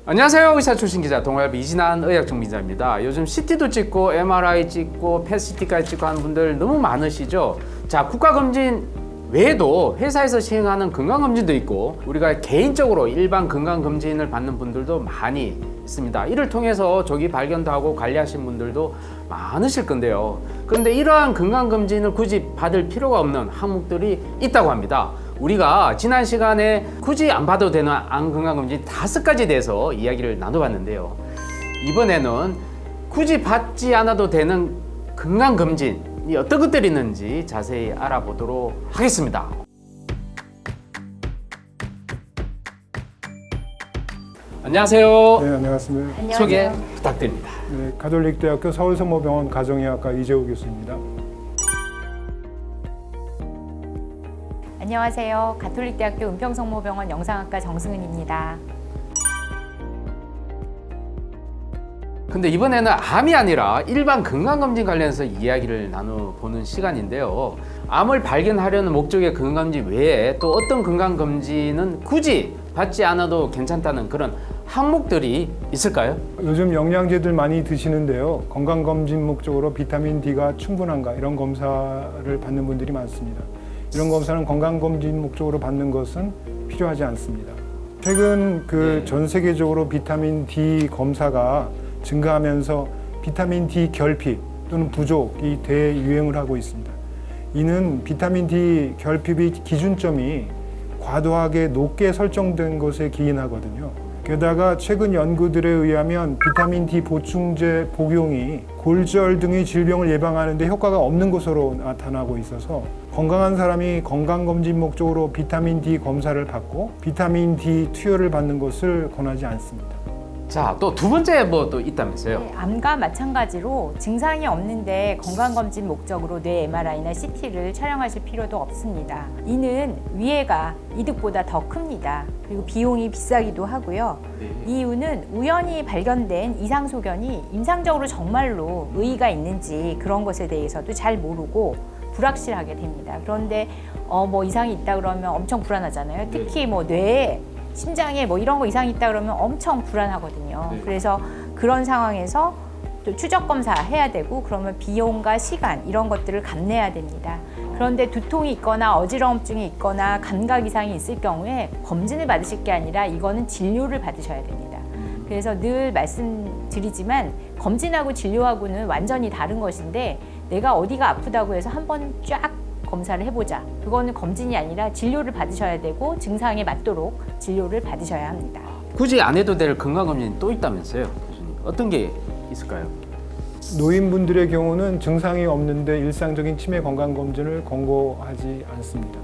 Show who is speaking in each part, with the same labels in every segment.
Speaker 1: 안녕하세요. 의사 출신 기자 동아일보 이진한 의학정비자입니다. 요즘 CT도 찍고 MRI 찍고 PET-CT까지 찍고 하는 분들 너무 많으시죠? 자, 국가검진 외에도 회사에서 시행하는 건강검진도 있고 우리가 개인적으로 일반 건강검진을 받는 분들도 많이 있습니다. 이를 통해서 조기 발견도 하고 관리하신 분들도 많으실 건데요. 그런데 이러한 건강검진을 굳이 받을 필요가 없는 항목들이 있다고 합니다. 우리가 지난 시간에 굳이 안 받아도 되는 암 건강검진 5가지에 대해서 이야기를 나눠봤는데요. 이번에는 굳이 받지 않아도 되는 건강검진이 어떤 것들이 있는지 자세히 알아보도록 하겠습니다. 안녕하세요.
Speaker 2: 네, 안녕하십니까.
Speaker 1: 소개 부탁드립니다.
Speaker 2: 네, 가톨릭대학교 서울성모병원 가정의학과 이재호 교수입니다.
Speaker 3: 안녕하세요. 가톨릭대학교 은평성모병원 영상학과 정승은입니다.
Speaker 1: 근데 이번에는 암이 아니라 일반 건강검진 관련해서 이야기를 나눠보는 시간인데요. 암을 발견하려는 목적의 건강검진 외에 또 어떤 건강검진은 굳이 받지 않아도 괜찮다는 그런 항목들이 있을까요?
Speaker 2: 요즘 영양제들 많이 드시는데요. 건강검진 목적으로 비타민 D가 충분한가 이런 검사를 받는 분들이 많습니다. 이런 검사는 건강검진 목적으로 받는 것은 필요하지 않습니다. 최근 전 세계적으로 비타민 D 검사가 증가하면서 비타민 D 결핍 또는 부족이 대유행을 하고 있습니다. 이는 비타민 D 결핍의 기준점이 과도하게 높게 설정된 것에 기인하거든요. 게다가 최근 연구들에 의하면 비타민 D 보충제 복용이 골절 등의 질병을 예방하는 데 효과가 없는 것으로 나타나고 있어서 건강한 사람이 건강검진 목적으로 비타민 D 검사를 받고 비타민 D 투여를 받는 것을 권하지 않습니다.
Speaker 1: 자, 또 두 번째 뭐 또 있다면서요?
Speaker 3: 네, 암과 마찬가지로 증상이 없는데 건강검진 목적으로 뇌 MRI나 CT를 촬영하실 필요도 없습니다. 이는 위해가 이득보다 더 큽니다. 그리고 비용이 비싸기도 하고요. 이 이유는 우연히 발견된 이상소견이 임상적으로 정말로 의의가 있는지 그런 것에 대해서도 잘 모르고 불확실하게 됩니다. 그런데 뭐 이상이 있다 그러면 엄청 불안하잖아요. 특히 뭐 뇌에 심장에 뭐 이런 거 이상이 있다 그러면 엄청 불안하거든요. 그래서 그런 상황에서 또 추적 검사 해야 되고 그러면 비용과 시간 이런 것들을 감내해야 됩니다. 그런데 두통이 있거나 어지러움증이 있거나 감각 이상이 있을 경우에 검진을 받으실 게 아니라 이거는 진료를 받으셔야 됩니다. 그래서 늘 말씀드리지만 검진하고 진료하고는 완전히 다른 것인데 내가 어디가 아프다고 해서 한번 쫙 검사를 해보자. 그거는 검진이 아니라 진료를 받으셔야 되고 증상에 맞도록 진료를 받으셔야 합니다.
Speaker 1: 굳이 안 해도 될 건강검진이 또 있다면서요, 교수님? 어떤 게 있을까요?
Speaker 2: 노인분들의 경우는 증상이 없는데 일상적인 치매 건강검진을 권고하지 않습니다.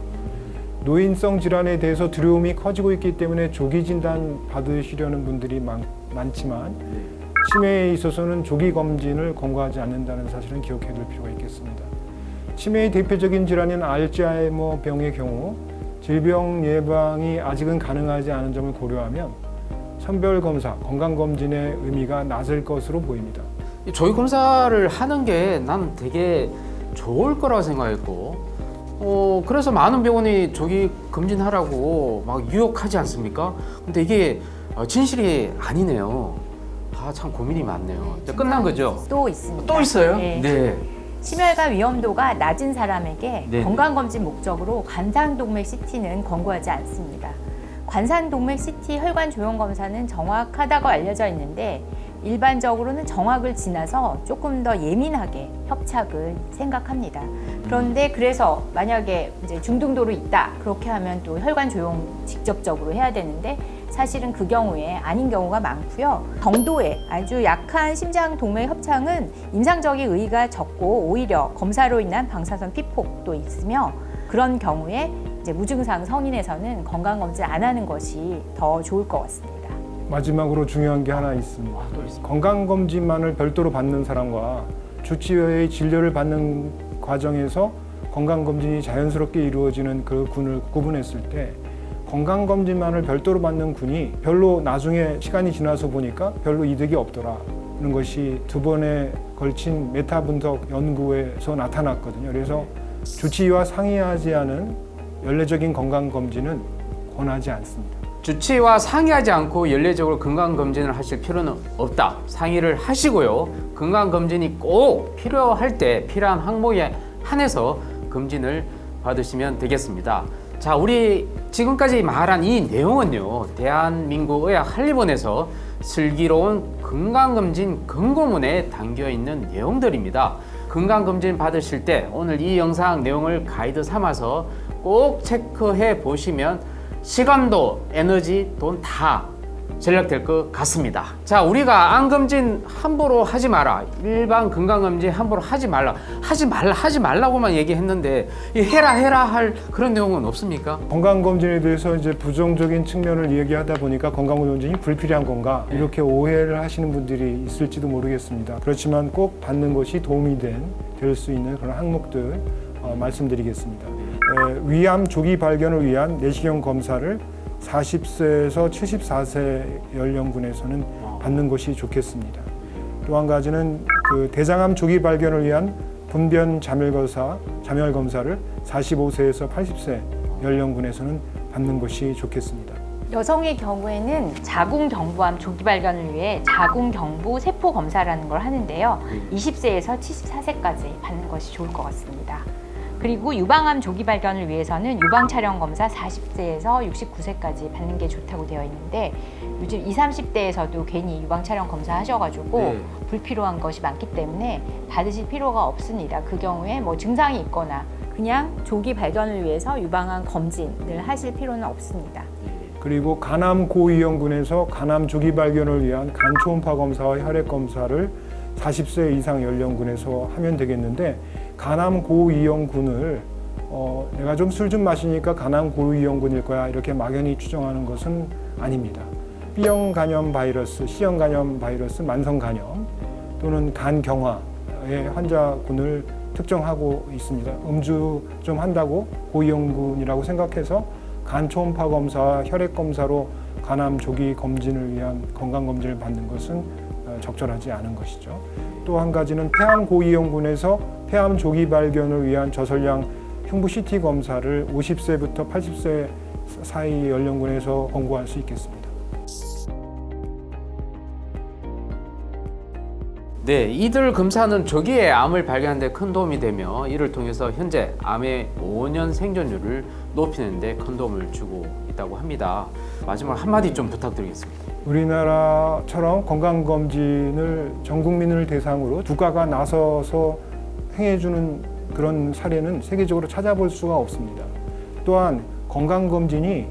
Speaker 2: 노인성 질환에 대해서 두려움이 커지고 있기 때문에 조기 진단 받으시려는 분들이 많지만 치매에 있어서는 조기 검진을 권고하지 않는다는 사실은 기억해 둘 필요가 있겠습니다. 치매의 대표적인 질환인 알츠하이머 병의 경우 질병 예방이 아직은 가능하지 않은 점을 고려하면 선별검사, 건강검진의 의미가 낮을 것으로 보입니다.
Speaker 1: 조기 검사를 하는 게 나는 되게 좋을 거라고 생각했고 그래서 많은 병원이 조기 검진하라고 막 유혹하지 않습니까? 근데 이게 진실이 아니네요. 참 고민이 많네요. 끝난 거죠?
Speaker 3: 또 있습니다.
Speaker 1: 또 있어요?
Speaker 3: 네. 심혈관 위험도가 낮은 사람에게 건강검진 목적으로 관상동맥 CT는 권고하지 않습니다. 관상동맥 CT 혈관 조형 검사는 정확하다고 알려져 있는데 일반적으로는 정확을 지나서 조금 더 예민하게 협착을 생각합니다. 그런데 그래서 만약에 이제 중등도로 있다 그렇게 하면 또 혈관 조형 직접적으로 해야 되는데 사실은 그 경우에 아닌 경우가 많고요. 정도의 아주 약한 심장 동맥 협착은 임상적인 의의가 적고 오히려 검사로 인한 방사선 피폭도 있으며 그런 경우에 이제 무증상 성인에서는 건강검진 안 하는 것이 더 좋을 것 같습니다.
Speaker 2: 마지막으로 중요한 게 하나 있습니다. 건강검진만을 별도로 받는 사람과 주치의의 진료를 받는 과정에서 건강검진이 자연스럽게 이루어지는 그 군을 구분했을 때 건강검진만을 별도로 받는 군이 별로 나중에 시간이 지나서 보니까 별로 이득이 없더라는 것이 2번에 걸친 메타 분석 연구에서 나타났거든요. 그래서 주치의와 상의하지 않은 연례적인 건강검진은 권하지 않습니다.
Speaker 1: 주치의와 상의하지 않고 연례적으로 건강검진을 하실 필요는 없다. 상의를 하시고요. 건강검진이 꼭 필요할 때 필요한 항목에 한해서 검진을 받으시면 되겠습니다. 자, 우리 지금까지 말한 이 내용은요, 대한민국 의학한림원에서 슬기로운 건강검진 권고문에 담겨 있는 내용들입니다. 건강검진 받으실 때 오늘 이 영상 내용을 가이드 삼아서 꼭 체크해 보시면 시간도 에너지 돈 다 절약될 것 같습니다. 자, 우리가 암검진 함부로 하지 마라, 일반 건강검진 함부로 하지 말라고만 얘기했는데 이 해라 할 그런 내용은 없습니까?
Speaker 2: 건강검진에 대해서 이제 부정적인 측면을 얘기하다 보니까 건강검진이 불필요한 건가 이렇게 오해를 하시는 분들이 있을지도 모르겠습니다. 그렇지만 꼭 받는 것이 도움이 될 수 있는 그런 항목들 말씀드리겠습니다. 위암 조기 발견을 위한 내시경 검사를 40세에서 74세 연령군에서는 받는 것이 좋겠습니다. 또 한 가지는 그 대장암 조기 발견을 위한 분변 잠열 검사를 45세에서 80세 연령군에서는 받는 것이 좋겠습니다.
Speaker 3: 여성의 경우에는 자궁경부암 조기 발견을 위해 자궁경부 세포 검사라는 걸 하는데요. 20세에서 74세까지 받는 것이 좋을 것 같습니다. 그리고 유방암 조기 발견을 위해서는 유방 촬영 검사 40세에서 69세까지 받는 게 좋다고 되어 있는데 요즘 20, 30대에서도 괜히 유방 촬영 검사 하셔가지고 불필요한 것이 많기 때문에 받으실 필요가 없습니다. 그 경우에 뭐 증상이 있거나 그냥 조기 발견을 위해서 유방암 검진을 하실 필요는 없습니다.
Speaker 2: 그리고 간암 고위험군에서 간암 조기 발견을 위한 간 초음파 검사와 혈액 검사를 40세 이상 연령군에서 하면 되겠는데 간암 고위험군을 내가 좀 술 좀 마시니까 간암 고위험군일 거야 이렇게 막연히 추정하는 것은 아닙니다. B형 간염 바이러스, C형 간염 바이러스, 만성 간염 또는 간 경화의 환자군을 특정하고 있습니다. 음주 좀 한다고 고위험군이라고 생각해서 간 초음파 검사와 혈액 검사로 간암 조기 검진을 위한 건강 검진을 받는 것은 적절하지 않은 것이죠. 또 한 가지는 폐암 고위험군에서 폐암 조기 발견을 위한 저설량 흉부 CT 검사를 50세부터 80세 사이 연령군에서 권고할 수 있겠습니다.
Speaker 1: 네, 이들 검사는 조기에 암을 발견하는 데 큰 도움이 되며 이를 통해서 현재 암의 5년 생존율을 높이는 데 큰 도움을 주고 있다고 합니다. 마지막으로 한마디 좀 부탁드리겠습니다.
Speaker 2: 우리나라처럼 건강검진을 전 국민을 대상으로 국가가 나서서 행해주는 그런 사례는 세계적으로 찾아볼 수가 없습니다. 또한 건강검진이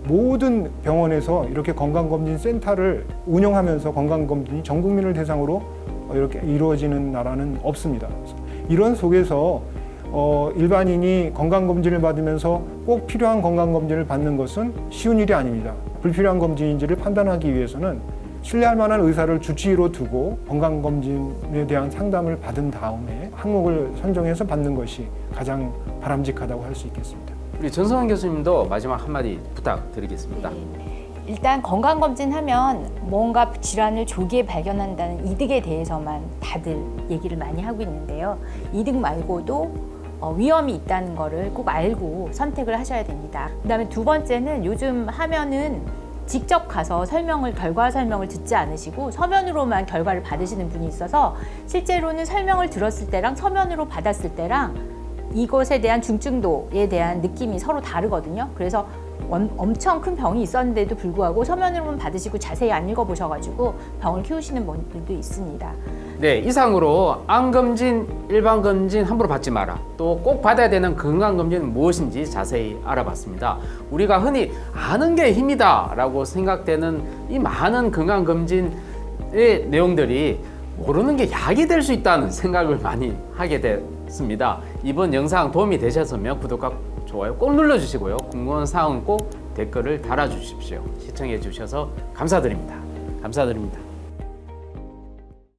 Speaker 2: 모든 병원에서 이렇게 건강검진 센터를 운영하면서 건강검진이 전 국민을 대상으로 이렇게 이루어지는 나라는 없습니다. 이런 속에서 일반인이 건강검진을 받으면서 꼭 필요한 건강검진을 받는 것은 쉬운 일이 아닙니다. 불필요한 검진인지를 판단하기 위해서는 신뢰할 만한 의사를 주치의로 두고 건강검진에 대한 상담을 받은 다음에 항목을 선정해서 받는 것이 가장 바람직하다고 할 수 있겠습니다.
Speaker 1: 우리 전성환 교수님도 마지막 한마디 부탁드리겠습니다.
Speaker 3: 일단 건강검진 하면 뭔가 질환을 조기에 발견한다는 이득에 대해서만 다들 얘기를 많이 하고 있는데요. 이득 말고도 위험이 있다는 거를 꼭 알고 선택을 하셔야 됩니다. 그다음에 두 번째는 요즘 하면은 직접 가서 결과 설명을 듣지 않으시고 서면으로만 결과를 받으시는 분이 있어서 실제로는 설명을 들었을 때랑 서면으로 받았을 때랑 이것에 대한 중증도에 대한 느낌이 서로 다르거든요. 그래서 엄청 큰 병이 있었는데도 불구하고 서면으로만 받으시고 자세히 안 읽어보셔가지고 병을 키우시는 분들도 있습니다.
Speaker 1: 네, 이상으로 암검진, 일반검진 함부로 받지 마라. 또 꼭 받아야 되는 건강검진은 무엇인지 자세히 알아봤습니다. 우리가 흔히 아는 게 힘이다 라고 생각되는 이 많은 건강검진의 내용들이 모르는 게 약이 될 수 있다는 생각을 많이 하게 됐습니다. 이번 영상 도움이 되셨으면 구독과 좋아요 꼭 눌러주시고요. 궁금한 사항은 꼭 댓글을 달아주십시오. 시청해 주셔서 감사드립니다. 감사드립니다.